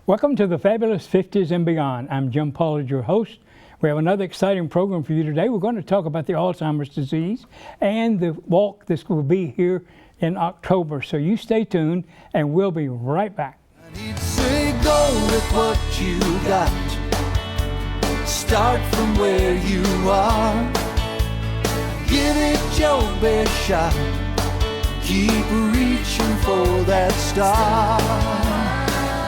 Welcome to the Fabulous 50s and Beyond. I'm Jim Pollard, your host. We have another exciting program for you today. We're going to talk about the Alzheimer's disease and the walk. This will be here in October. So you stay tuned and we'll be right back. He'd say go with what you got. Start from where you are. Give it your best shot. Keep reaching for that star.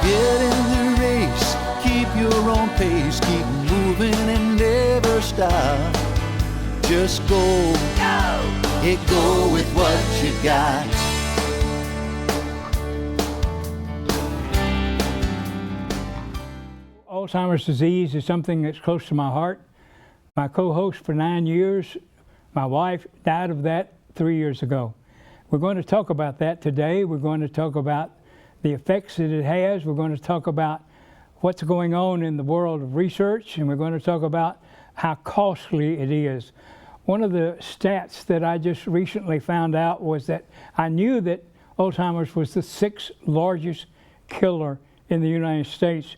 Get in the race, keep your own pace, keep moving and never stop. Just go, go with what you got. Alzheimer's disease is something that's close to my heart. My co-host for 9 years, my wife, died of that 3 years ago. We're going to talk about that today. We're going to talk about the effects that it has. We're going to talk about what's going on in the world of research, and we're going to talk about how costly it is. One of the stats that I just recently found out was that I knew that Alzheimer's was the 6th largest killer in the United States.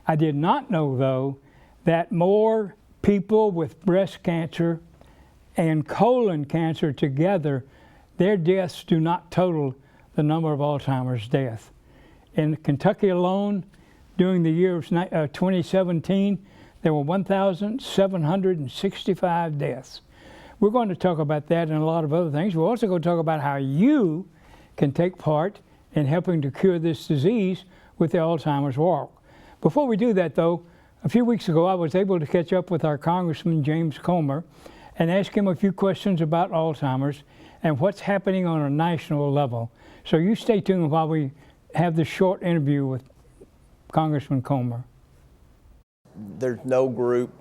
I did not know, though, that more people with breast cancer and colon cancer together, their deaths do not total the number of Alzheimer's deaths. In Kentucky alone, during the year of 2017, there were 1,765 deaths. We're going to talk about that and a lot of other things. We're also going to talk about how you can take part in helping to cure this disease with the Alzheimer's walk. Before we do that, though, a few weeks ago I was able to catch up with our Congressman James Comer and ask him a few questions about Alzheimer's and what's happening on a national level. So you stay tuned while we have this short interview with Congressman Comer. There's no group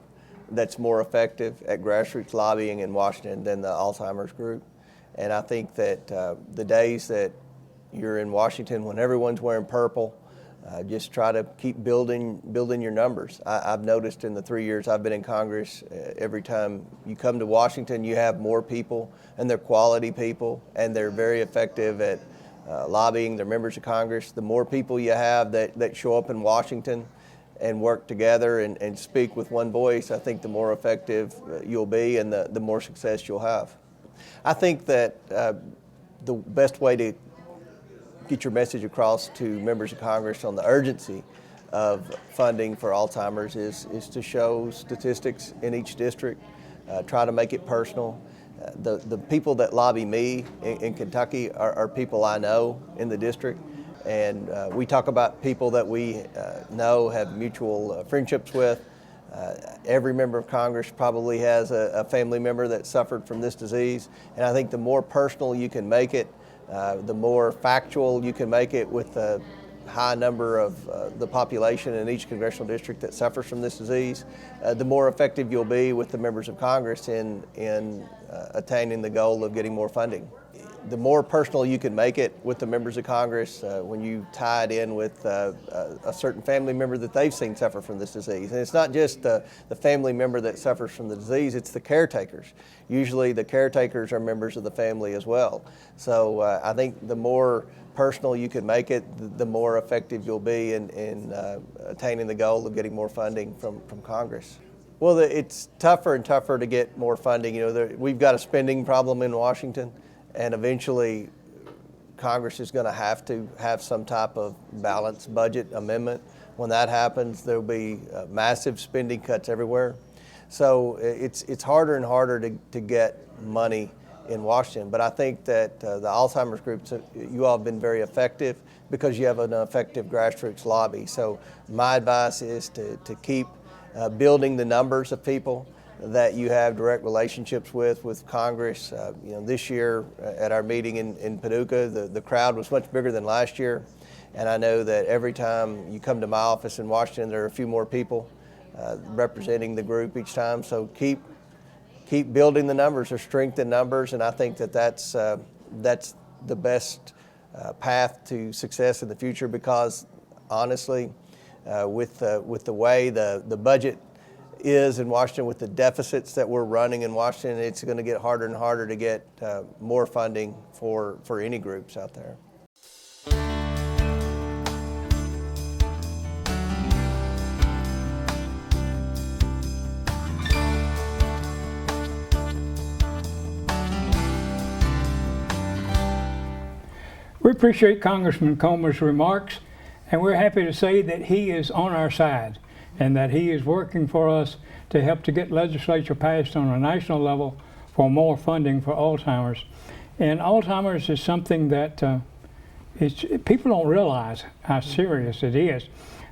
that's more effective at grassroots lobbying in Washington than the Alzheimer's group. And I think that the days that you're in Washington when everyone's wearing purple, just try to keep building your numbers. I've noticed in the 3 years I've been in Congress, every time you come to Washington, you have more people, and they're quality people, and they're very effective at lobbying. They're members of Congress. The more people you have that show up in Washington and work together and speak with one voice, I think the more effective you'll be and the more success you'll have. I think that the best way to get your message across to members of Congress on the urgency of funding for Alzheimer's is to show statistics in each district, try to make it personal. The people that lobby me in Kentucky are people I know in the district, and we talk about people that we know, have mutual friendships with. Every member of Congress probably has a family member that suffered from this disease, and I think the more personal you can make it, the more factual you can make it with the high number of the population in each congressional district that suffers from this disease, the more effective you'll be with the members of Congress in attaining the goal of getting more funding. The more personal you can make it with the members of Congress, when you tie it in with a certain family member that they've seen suffer from this disease. And it's not just the family member that suffers from the disease, it's the caretakers. Usually the caretakers are members of the family as well. So I think the more personal you can make it, the more effective you'll be in attaining the goal of getting more funding from Congress. Well, it's tougher and tougher to get more funding. You know, we've got a spending problem in Washington, and eventually Congress is going to have some type of balanced budget amendment. When that happens, there'll be massive spending cuts everywhere. So it's harder and harder to get money in Washington. But I think that the Alzheimer's groups, you all have been very effective because you have an effective grassroots lobby. So my advice is to keep building the numbers of people that you have direct relationships with Congress. You know, this year at our meeting in Paducah, the crowd was much bigger than last year. And I know that every time you come to my office in Washington, there are a few more people representing the group each time. So keep building the numbers or strength in numbers. And I think that's the best path to success in the future, because honestly, with the way the budget is in Washington, with the deficits that we're running in Washington, it's going to get harder and harder to get more funding for any groups out there. We appreciate Congressman Comer's remarks, and we're happy to say that he is on our side and that he is working for us to help to get legislature passed on a national level for more funding for Alzheimer's. And Alzheimer's is something that people don't realize how serious it is.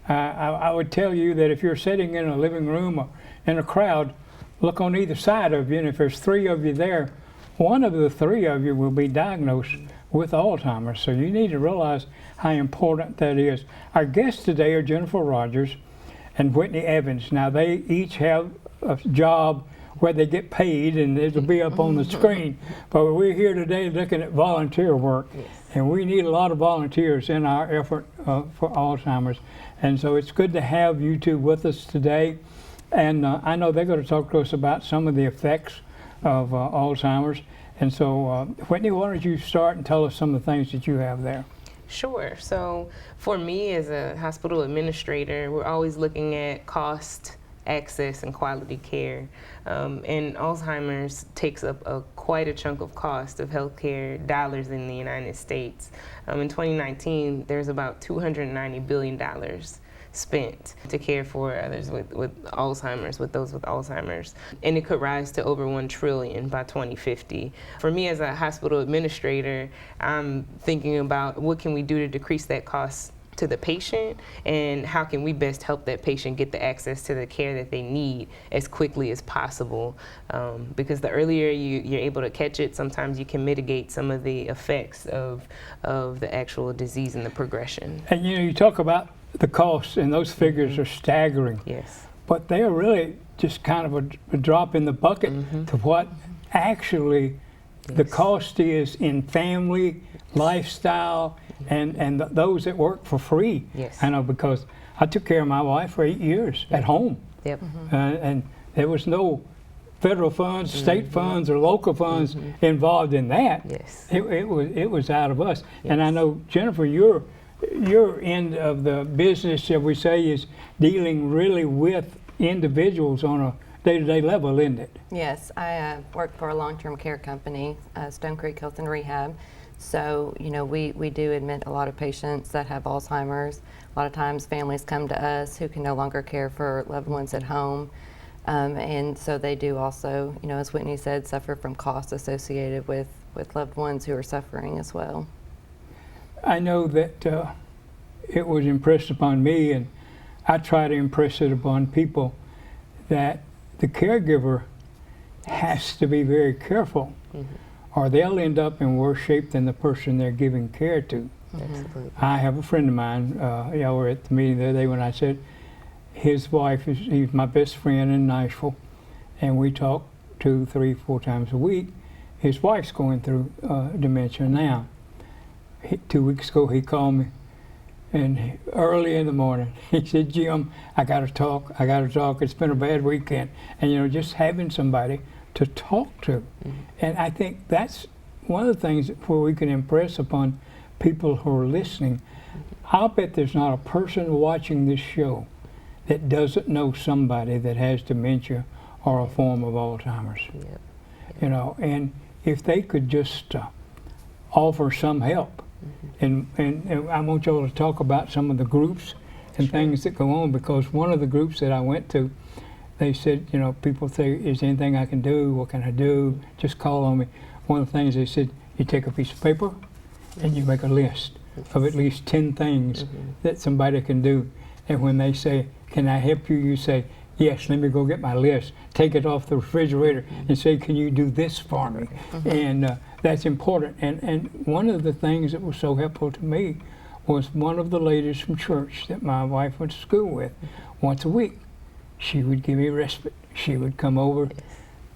I would tell you that if you're sitting in a living room or in a crowd, look on either side of you, and if there's 3 of you there, one of the 3 of you will be diagnosed with Alzheimer's. So you need to realize how important that is. Our guests today are Jennifer Rodgers and Whitney Evans. Now they each have a job where they get paid, and it'll be up on the screen. But we're here today looking at volunteer work, and we need a lot of volunteers in our effort for Alzheimer's. And so it's good to have you two with us today. And I know they're going to talk to us about some of the effects of Alzheimer's. And so, Whitney, why don't you start and tell us some of the things that you have there? Sure. So for me as a hospital administrator, we're always looking at cost, access, and quality care. And Alzheimer's takes up quite a chunk of cost of healthcare dollars in the United States. In 2019, there's about $290 billion spent to care for others with Alzheimer's, with those with Alzheimer's. And it could rise to over $1 trillion by 2050. For me as a hospital administrator, I'm thinking about what can we do to decrease that cost to the patient, and how can we best help that patient get the access to the care that they need as quickly as possible. Because the earlier you're able to catch it, sometimes you can mitigate some of the effects of the actual disease and the progression. And you talk about the costs, and those figures are staggering. Yes. But they are really just kind of a drop in the bucket to what actually the cost is in family, lifestyle, and those that work for free. Yes. I know, because I took care of my wife for 8 years at home. Yep. And there was no federal funds, state funds, or local funds involved in that. Yes. It was out of us. And I know, Jennifer, your end of the business, shall we say, is dealing really with individuals on a day-to-day level, isn't it? Yes, I work for a long-term care company, Stonecreek Health and Rehab. So, we do admit a lot of patients that have Alzheimer's. A lot of times families come to us who can no longer care for loved ones at home. And so they do also, as Whitney said, suffer from costs associated with loved ones who are suffering as well. I know that it was impressed upon me, and I try to impress it upon people, that the caregiver has to be very careful, or they'll end up in worse shape than the person they're giving care to. Absolutely. I have a friend of mine, y'all were at the meeting the other day when I said his wife, he's my best friend in Nashville, and we talk 2, 3, 4 times a week. His wife's going through dementia now. 2 weeks ago he called me, and early in the morning he said, "Jim, I gotta talk, it's been a bad weekend." And just having somebody to talk to. And I think that's one of the things where we can impress upon people who are listening. I'll bet there's not a person watching this show that doesn't know somebody that has dementia or a form of Alzheimer's. Yep. And if they could just offer some help. And I want y'all to talk about some of the groups and things that go on, because one of the groups that I went to, they said, people say, "Is there anything I can do? What can I do? Just call on me." One of the things they said, you take a piece of paper and you make a list of at least 10 things that somebody can do. And when they say, "Can I help you?" you say, "Yes, let me go get my list." Take it off the refrigerator and say, "Can you do this for me?" And that's important. And one of the things that was so helpful to me was one of the ladies from church that my wife went to school with. Once a week, she would give me respite. She would come over,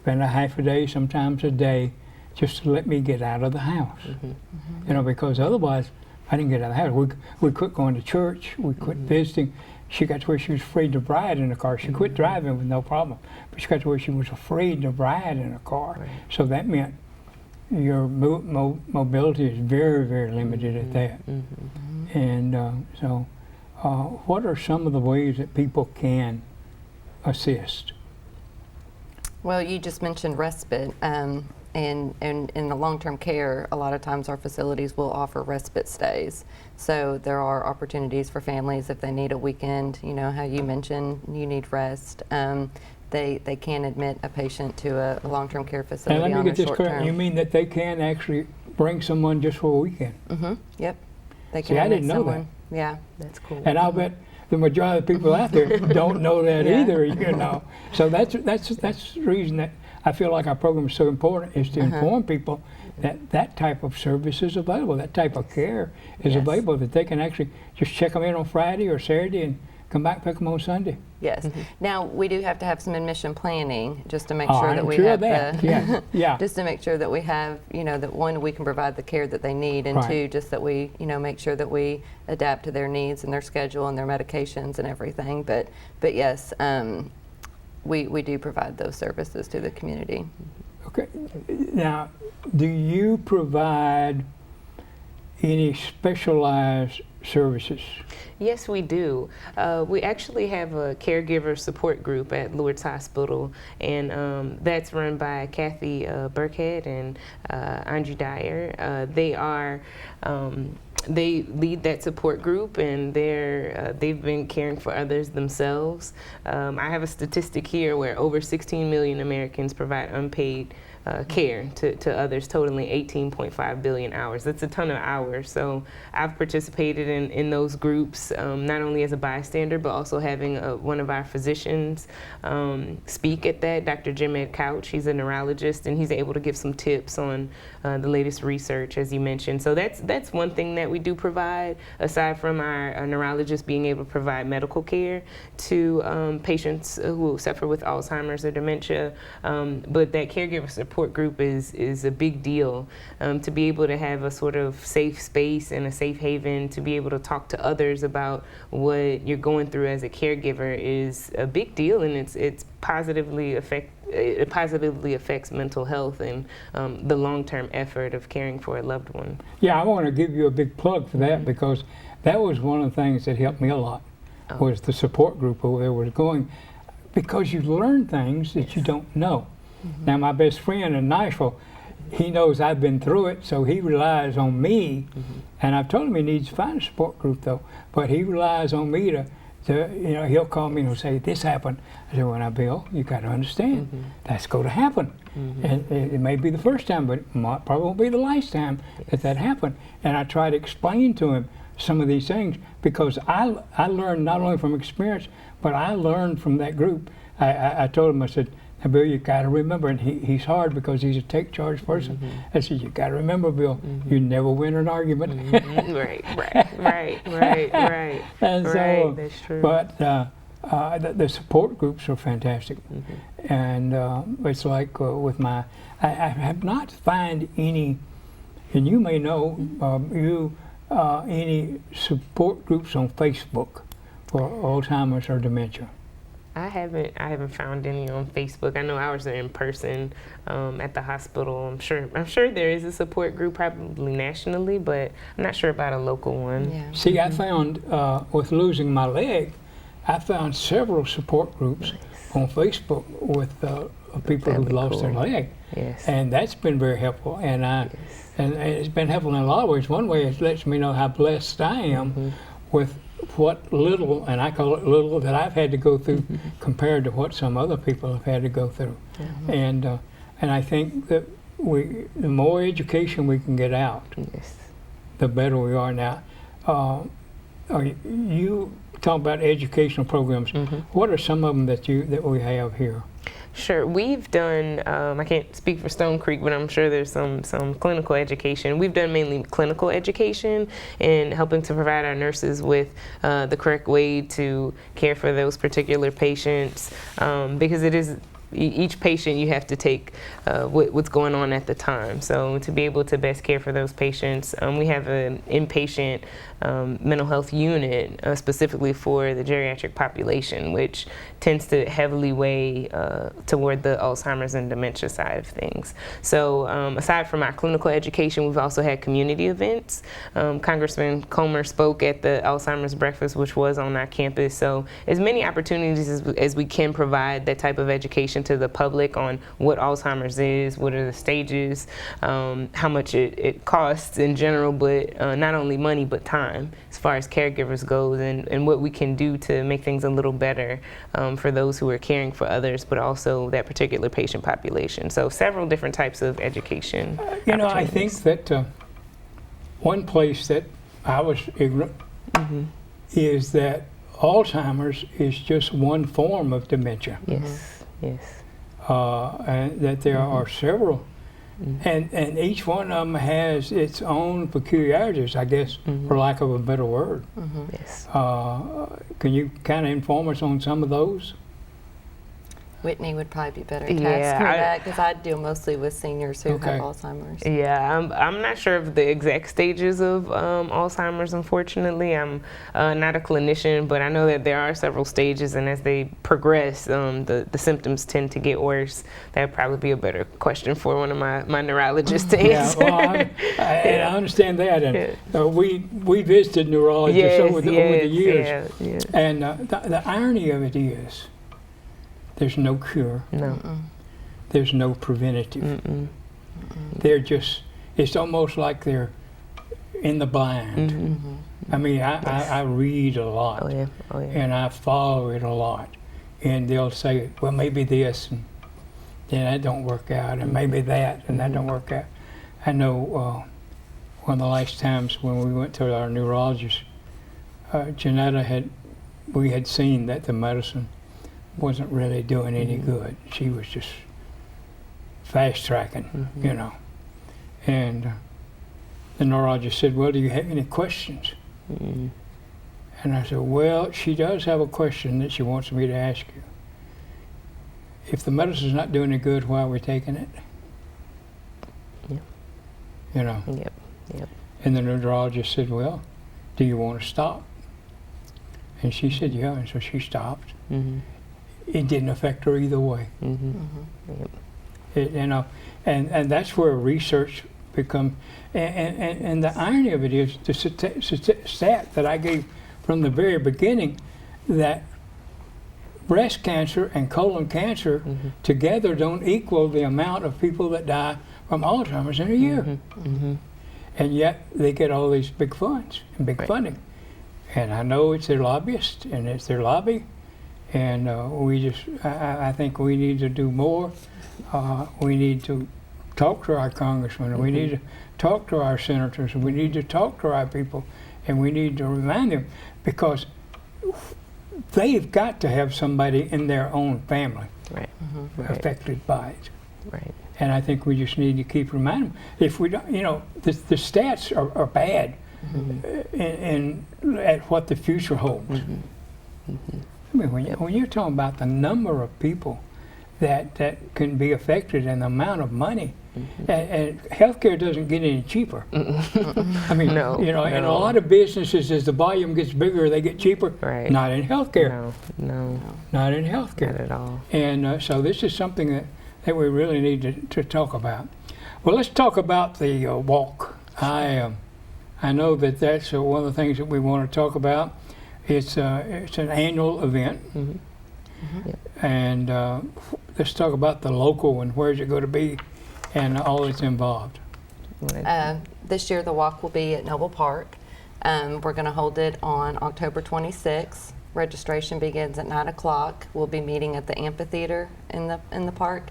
spend a half a day, sometimes a day, just to let me get out of the house. Because otherwise, I didn't get out of the house. We quit going to church. We quit visiting. She got to where she was afraid to ride in a car. She quit driving with no problem, but she got to where she was afraid to ride in a car. Right. So that meant your mobility is very, very limited at that. And so what are some of the ways that people can assist? Well, you just mentioned respite. And in the long-term care, a lot of times our facilities will offer respite stays. So there are opportunities for families if they need a weekend, you know, how you mentioned you need rest. They can admit a patient to a long-term care And facility let me on get a this short correct. term. You mean that they can actually bring someone just for a weekend? Yep. They See, can I admit didn't know someone. Yeah. That's cool. And I'll bet the majority of the people out there don't know that Yeah. either, you know. So that's the reason that I feel like our program is so important, is to inform people that that type of service is available, that type of care is Yes. available, that they can actually just check them in on Friday or Saturday and come back, pick them on Sunday. Yes. Now we do have to have some admission planning just to make Oh, sure I'm that we sure have of that. the Yeah, yeah. just to make sure that we have, you know, that one, we can provide the care that they need, and Right. two, just that we, you know, make sure that we adapt to their needs and their schedule and their medications and everything. But yes, we do provide those services to the community. Okay. Now, do you provide any specialized services? Yes, we do. We actually have a caregiver support group at Lourdes Hospital, and that's run by Kathy Burkhead and Andrew Dyer. They lead that support group, and they've been caring for others themselves. I have a statistic here where over 16 million Americans provide unpaid care to others, totaling 18.5 billion hours. That's a ton of hours. So I've participated in those groups, not only as a bystander, but also having one of our physicians speak at that, Dr. Jim Ed Couch. He's a neurologist, and he's able to give some tips on the latest research, as you mentioned. So that's one thing that we do provide, aside from our neurologist being able to provide medical care to patients who suffer with Alzheimer's or dementia. But that caregiver support group is a big deal. To be able to have a sort of safe space and a safe haven to be able to talk to others about what you're going through as a caregiver is a big deal, and it positively affects mental health and the long-term effort of caring for a loved one. Yeah, I want to give you a big plug for that, because that was one of the things that helped me a lot, was the support group over there was going, because you learn things that you don't know. Now, my best friend in Nashville, he knows I've been through it, so he relies on me, and I've told him he needs to find a support group though, but he relies on me to you know, he'll call me and he'll say, this happened. I said, well, now, Bill, you got to understand, that's going to happen. And it may be the first time, but it probably won't be the last time that happened. And I try to explain to him some of these things, because I learned not only from experience, but I learned from that group. I told him, I said, now, Bill, you got to remember, and he's hard because he's a take charge person. I said, you got to remember, Bill, you never win an argument. Right. And so, that's true. But the support groups are fantastic. And it's like with my, I have not found any, and you may know, any support groups on Facebook for Alzheimer's or dementia. I haven't found any on Facebook. I know ours are in person at the hospital. I'm sure there is a support group, probably nationally, but I'm not sure about a local one. Yeah. See, I found with losing my leg, I found several support groups on Facebook with people who've lost their leg. Yes. And that's been very helpful. And and it's been helpful in a lot of ways. One way, it lets me know how blessed I am with what little, and I call it little, that I've had to go through compared to what some other people have had to go through. And I think that the more education we can get out, the better we are. Now, you talk about educational programs. What are some of them that we have here? Sure, we've done, I can't speak for Stonecreek, but I'm sure there's some clinical education. We've done mainly clinical education and helping to provide our nurses with the correct way to care for those particular patients, because it is, each patient you have to take what's going on at the time. So to be able to best care for those patients, we have an inpatient mental health unit specifically for the geriatric population, which tends to heavily weigh toward the Alzheimer's and dementia side of things. So aside from our clinical education, we've also had community events. Congressman Comer spoke at the Alzheimer's breakfast, which was on our campus. So as many opportunities as we can provide that type of education education to the public on what Alzheimer's is, what are the stages, how much it costs in general, but not only money but time as far as caregivers goes, and what we can do to make things a little better for those who are caring for others, but also that particular patient population. So several different types of education. You know, I think that one place that I was ignorant is that Alzheimer's is just one form of dementia. Yes, yes. And that there are several, and each one of them has its own peculiarities, I guess, for lack of a better word. Yes. Can you kind of inform us on some of those? Whitney would probably be better to Yeah, ask her that, because I deal mostly with seniors who Okay. have Alzheimer's. Yeah, I'm not sure of the exact stages of Alzheimer's, unfortunately. I'm not a clinician, but I know that there are several stages, and as they progress, the symptoms tend to get worse. That would probably be a better question for one of my neurologists to answer. Yeah, well, I understand that, and we visited neurologists over the years, and the irony of it is, there's no cure. No. There's no preventative. They're just, it's almost like they're in the blind. I mean, I read a lot, and I follow it a lot. And they'll say, well, maybe this, and then that don't work out, and maybe that, and that don't work out. I know one of the last times when we went to our neurologist, Janetta we had seen that the medicine wasn't really doing any good. She was just fast tracking, you know. And the neurologist said, well, do you have any questions? And I said, well, she does have a question that she wants me to ask you. If the medicine's not doing any good, why are we taking it? You know. And the neurologist said, well, do you want to stop? And she said, yeah, and so she stopped. It didn't affect her either way. You know, and that's where research becomes, and the irony of it is the stat that I gave from the very beginning, that breast cancer and colon cancer together don't equal the amount of people that die from Alzheimer's in a year. And yet they get all these big funds and big funding. And I know it's their lobbyists and it's their lobby. And I think we need to do more. We need to talk to our congressmen, and we need to talk to our senators, and we need to talk to our people, and we need to remind them, because they've got to have somebody in their own family affected by it. And I think we just need to keep reminding them. If we don't, you know, the stats are bad in at what the future holds. I mean, when you're talking about the number of people that can be affected and the amount of money, and healthcare doesn't get any cheaper. I mean, you know, in a lot of businesses, as the volume gets bigger, they get cheaper. Not in healthcare. Not in healthcare. Not at all. And so this is something that we really need to talk about. Well, let's talk about the walk. I know that's one of the things that we want to talk about. It's an annual event, and let's talk about the local one. Where's it going to be, and all that's involved. This year the walk will be at Noble Park. We're going to hold it on October 26th. Registration begins at 9 o'clock. We'll be meeting at the Amphitheatre in the park.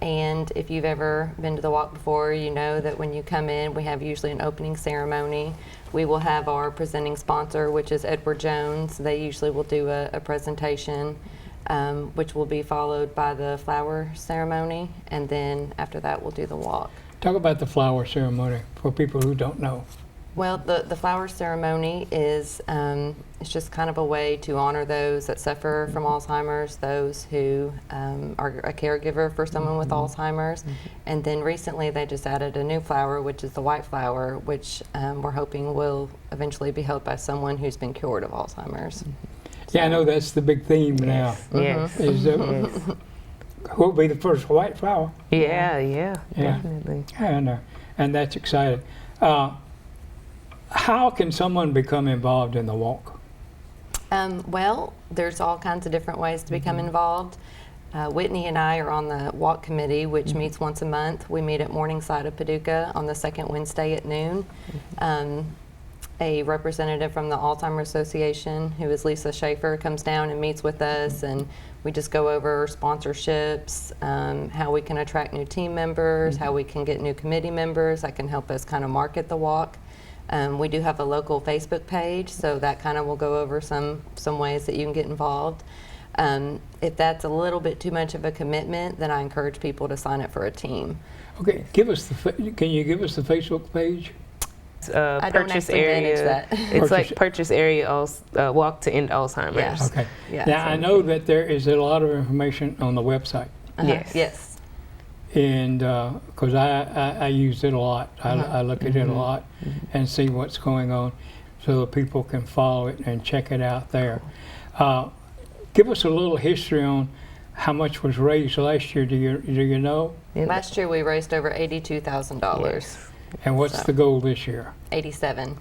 And if you've ever been to the walk before, you know that when you come in, we have usually an opening ceremony. We will have our presenting sponsor, which is Edward Jones. They usually will do a presentation, which will be followed by the flower ceremony, and then after that we'll do the walk. Talk about the flower ceremony for people who don't know. Well, the flower ceremony is it's just kind of a way to honor those that suffer from Alzheimer's, those who are a caregiver for someone with Alzheimer's. And then recently they just added a new flower, which is the white flower, which we're hoping will eventually be held by someone who's been cured of Alzheimer's. Yeah, I know that's the big theme now. Is who will be the first white flower? Yeah, definitely. And that's exciting. How can someone become involved in the walk? Well, there's all kinds of different ways to become involved. Whitney and I are on the walk committee, which meets once a month. We meet at Morningside of Paducah on the second Wednesday at noon. A representative from the Alzheimer Association, who is Lisa Schaefer, comes down and meets with us, and we just go over sponsorships, how we can attract new team members, how we can get new committee members that can help us kind of market the walk. We do have a local Facebook page, so that kind of will go over some ways that you can get involved. If that's a little bit too much of a commitment, then I encourage people to sign up for a team. Okay, can you give us the Facebook page? I don't Purchase actually manage area. that. It's like purchase area, walk to end Alzheimer's. Yeah. Okay. Yeah, Now, so- I know that there is a lot of information on the website, Yes. Yes. and because I use it a lot. I look at it a lot and see what's going on so that people can follow it and check it out there. Give us a little history on how much was raised last year. Do you know? Last year we raised over $82,000. And what's the goal this year? 87.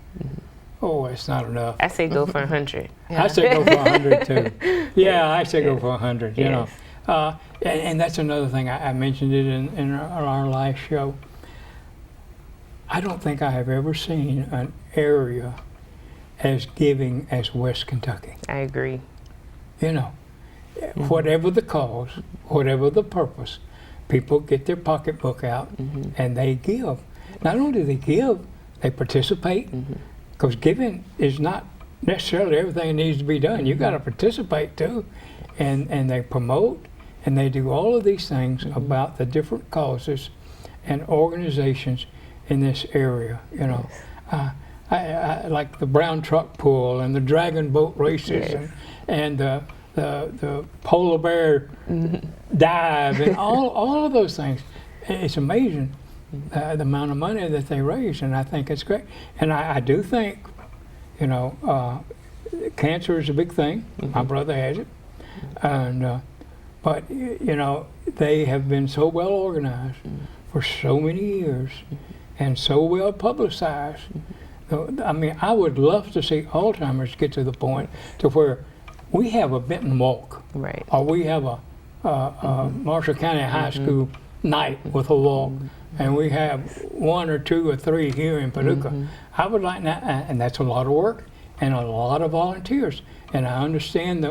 Oh, it's not enough. I say go for 100. Yeah. I say go for 100 too. Yeah, I say go for 100. You Yes. know, and that's another thing. I mentioned it in our last show. I don't think I have ever seen an area as giving as West Kentucky. I agree. You know, whatever the cause, whatever the purpose, people get their pocketbook out and they give. Not only do they give, they participate, because giving is not necessarily everything that needs to be done. You got to participate too, and they promote and they do all of these things about the different causes and organizations in this area. You know, I like the brown truck pull and the dragon boat races and the polar bear dive and all of those things. It's amazing the amount of money that they raise, and I think it's great. And I do think, you know, cancer is a big thing. My brother has it, and but you know, they have been so well organized for so many years and so well publicized. I mean, I would love to see Alzheimer's get to the point to where we have a Benton Walk, Right. or we have a Marshall County High School night with a walk, and we have 1 or 2 or 3 here in Paducah. I would like that, and that's a lot of work and a lot of volunteers. And I understand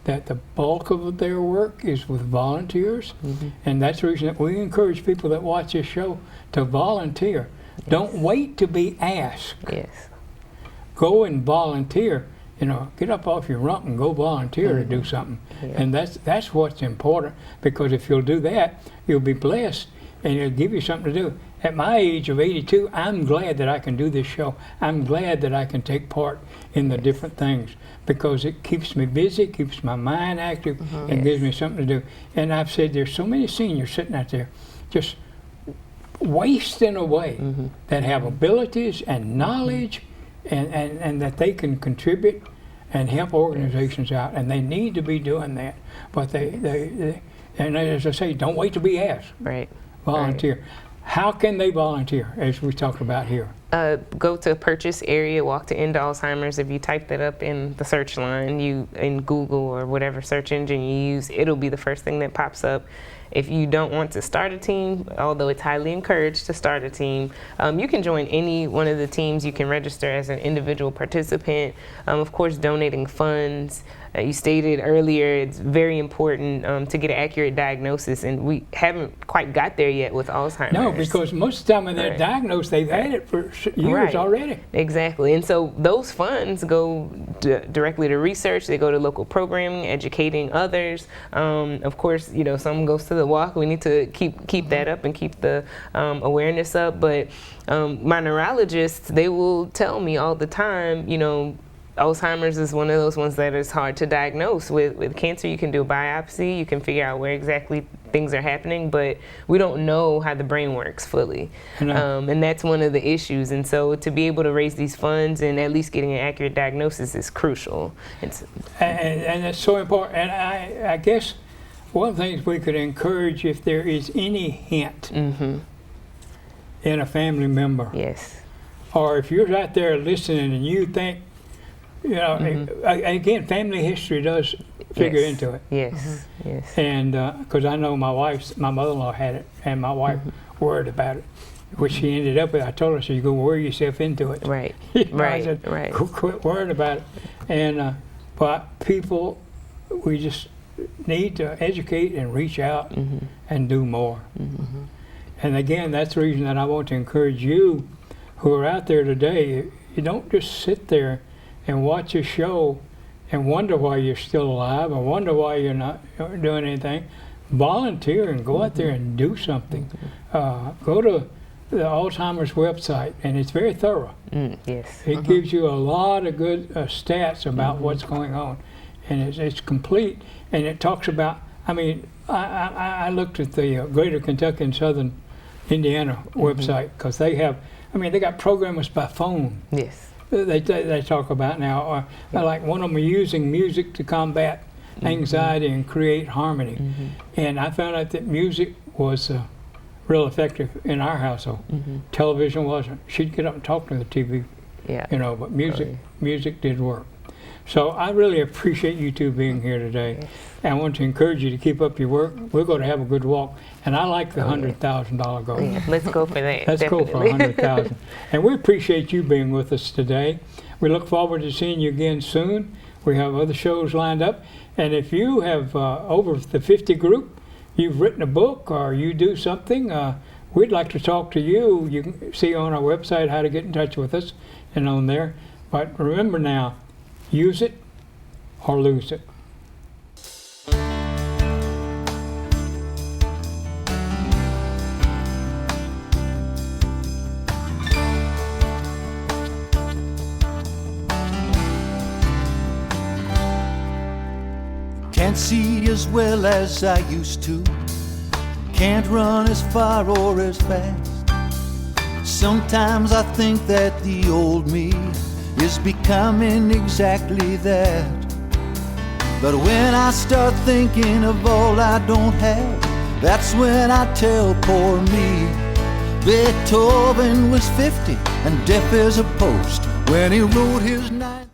that the bulk of their work is with volunteers, and that's the reason that we encourage people that watch this show to volunteer. Don't wait to be asked. Yes. Go and volunteer. You know, get up off your rump and go volunteer to do something. And that's what's important, because if you'll do that, you'll be blessed and it'll give you something to do. At my age of 82, I'm glad that I can do this show. I'm glad that I can take part in the different things, because it keeps me busy, keeps my mind active, and gives me something to do. And I've said there's so many seniors sitting out there just wasting away that have abilities and knowledge and that they can contribute and help organizations out, and they need to be doing that. But they and as I say, don't wait to be asked. Right. Volunteer. How can they volunteer, as we talked about here? Go to purchase area, walk to end Alzheimer's. If you type that up in the search line, in Google or whatever search engine you use, it'll be the first thing that pops up. If you don't want to start a team, although it's highly encouraged to start a team, you can join any one of the teams. You can register as an individual participant. Of course, donating funds. You stated earlier, it's very important to get an accurate diagnosis, and we haven't quite got there yet with Alzheimer's. No, because most of the time when they're diagnosed, they've had it for years already. Exactly, and so those funds go directly to research. They go to local programming, educating others. Of course, you know, some goes to the walk. We need to keep that up and keep the awareness up. But my neurologists, they will tell me all the time, you know, Alzheimer's is one of those ones that is hard to diagnose. With cancer, you can do a biopsy, you can figure out where exactly things are happening, but we don't know how the brain works fully. And that's one of the issues. And so to be able to raise these funds and at least getting an accurate diagnosis is crucial. And it's so important. And I guess one of the things we could encourage, if there is any hint in a family member, yes, or if you're out there listening and you think You know, again, family history does figure Yes. into it. Yes, yes. And because I know my mother-in-law had it, and my wife worried about it, which she ended up with. I told her, so you go worry yourself into it. Right, You know, I right, said, right. Quit worrying about it. And but people, we just need to educate and reach out and do more. And again, that's the reason that I want to encourage you who are out there today. You don't just sit there and watch a show and wonder why you're still alive or wonder why you're not doing anything. Volunteer and go out there and do something. Go to the Alzheimer's website, and it's very thorough. Yes. It gives you a lot of good stats about what's going on, and it's complete. And it talks about. I mean, I looked at the Greater Kentucky and Southern Indiana website because they have. I mean, they got programmers by phone. Yes. They talk about now, like one of them using music to combat anxiety and create harmony. And I found out that music was real effective in our household. Television wasn't. She'd get up and talk to the TV, Yeah. you know, but music did work. So I really appreciate you two being here today. And I want to encourage you to keep up your work. We're going to have a good walk. And I like the $100,000 goal. Yeah, let's go for that. Let's go for definitely. 100,000. And we appreciate you being with us today. We look forward to seeing you again soon. We have other shows lined up. And if you have over the 50 group, you've written a book or you do something, we'd like to talk to you. You can see on our website how to get in touch with us and on there. But remember now, use it or lose it. Can't see as well as I used to. Can't run as far or as fast. Sometimes I think that the old me is becoming exactly that. But when I start thinking of all I don't have, that's when I tell poor me Beethoven was 50 and deaf as a post when he wrote his ninth.